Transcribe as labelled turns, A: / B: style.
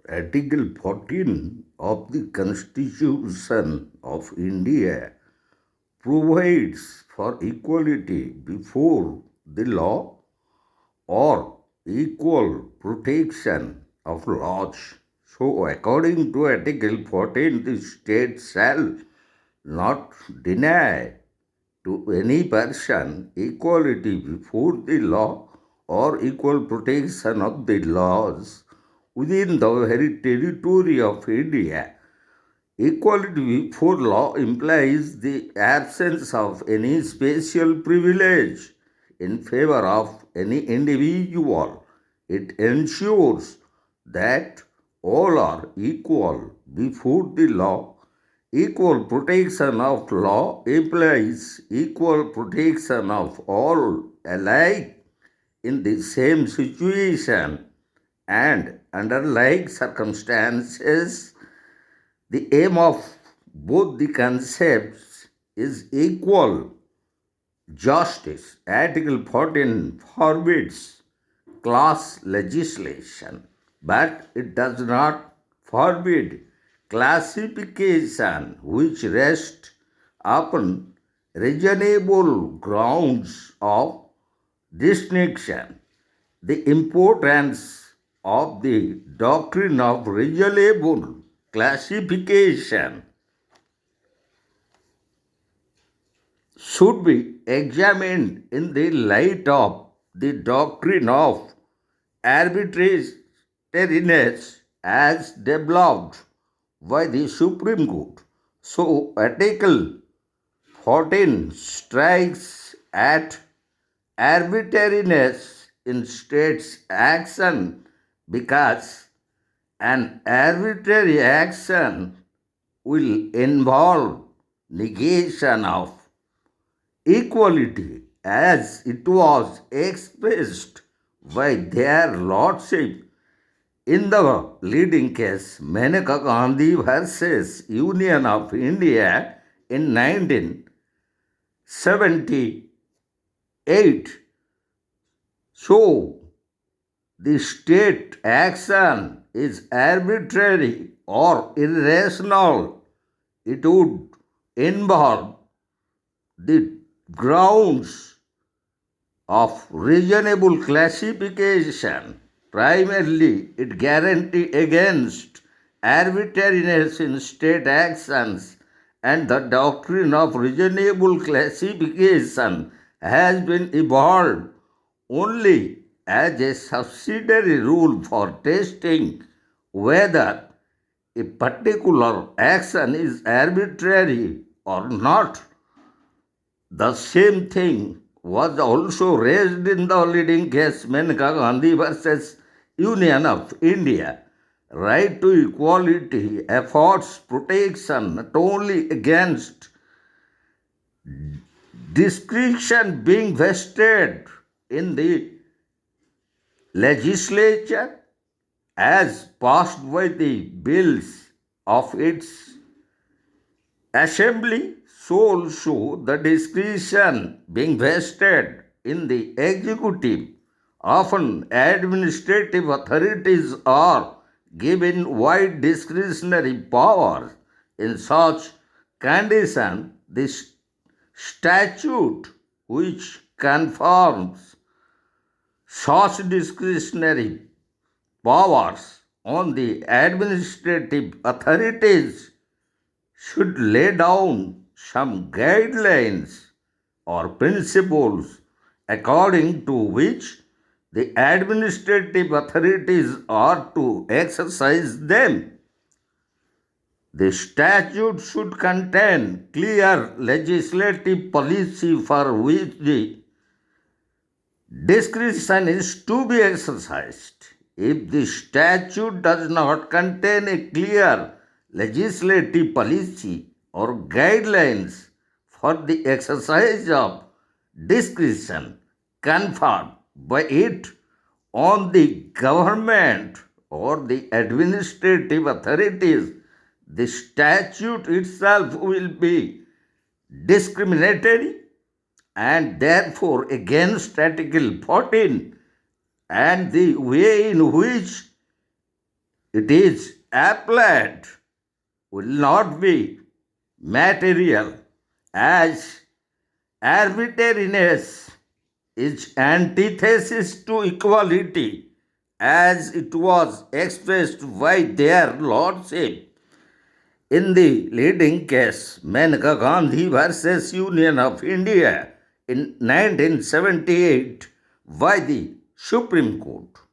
A: Article 14 of the Constitution of India provides for equality before the law or equal protection of laws. So, according to Article 14, the state shall not deny to any person equality before the law or equal protection of the laws within the very territory of India. Equality before law implies the absence of any special privilege in favor of any individual. It ensures that all are equal before the law. Equal protection of law implies equal protection of all alike in the same situation and under like circumstances. The aim of both the concepts is equal justice. Article 14 forbids class legislation, but it does not forbid classification which rests upon reasonable grounds of distinction. The importance of the doctrine of reasonable classification should be examined in the light of the doctrine of arbritariness as developed by the Supreme Court. So, Article 14 strikes at arbritariness in states' action because an arbitrary action will involve negation of equality as it was expressed by their lordship in the leading case Maneka Gandhi versus Union of India in 1978. So, the state action is arbitrary or irrational. It would involve the grounds of reasonable classification. Primarily, it guarantees against arbitrariness in state actions, and the doctrine of reasonable classification has been evolved only as a subsidiary rule for testing whether a particular action is arbitrary or not. The same thing was also raised in the leading case Maneka Gandhi versus Union of India. Right to equality affords protection not only against discretion being vested in the legislature as passed by the bills of its assembly, so also the discretion being vested in the executive. Often administrative authorities are given wide discretionary powers. In such condition, the statute which confirms such discretionary powers on the administrative authorities should lay down some guidelines or principles according to which the administrative authorities are to exercise them. The statute should contain clear legislative policy for which the discretion is to be exercised. If the statute does not contain a clear legislative policy or guidelines for the exercise of discretion conferred by it on the government or the administrative authorities, the statute itself will be discriminatory and therefore against Article 14 and the way in which It is applied will not be material, as arbritariness is antithesis to equality, as it was expressed by their lordship in the leading case Maneka Gandhi versus Union of India in 1978 by the Supreme Court.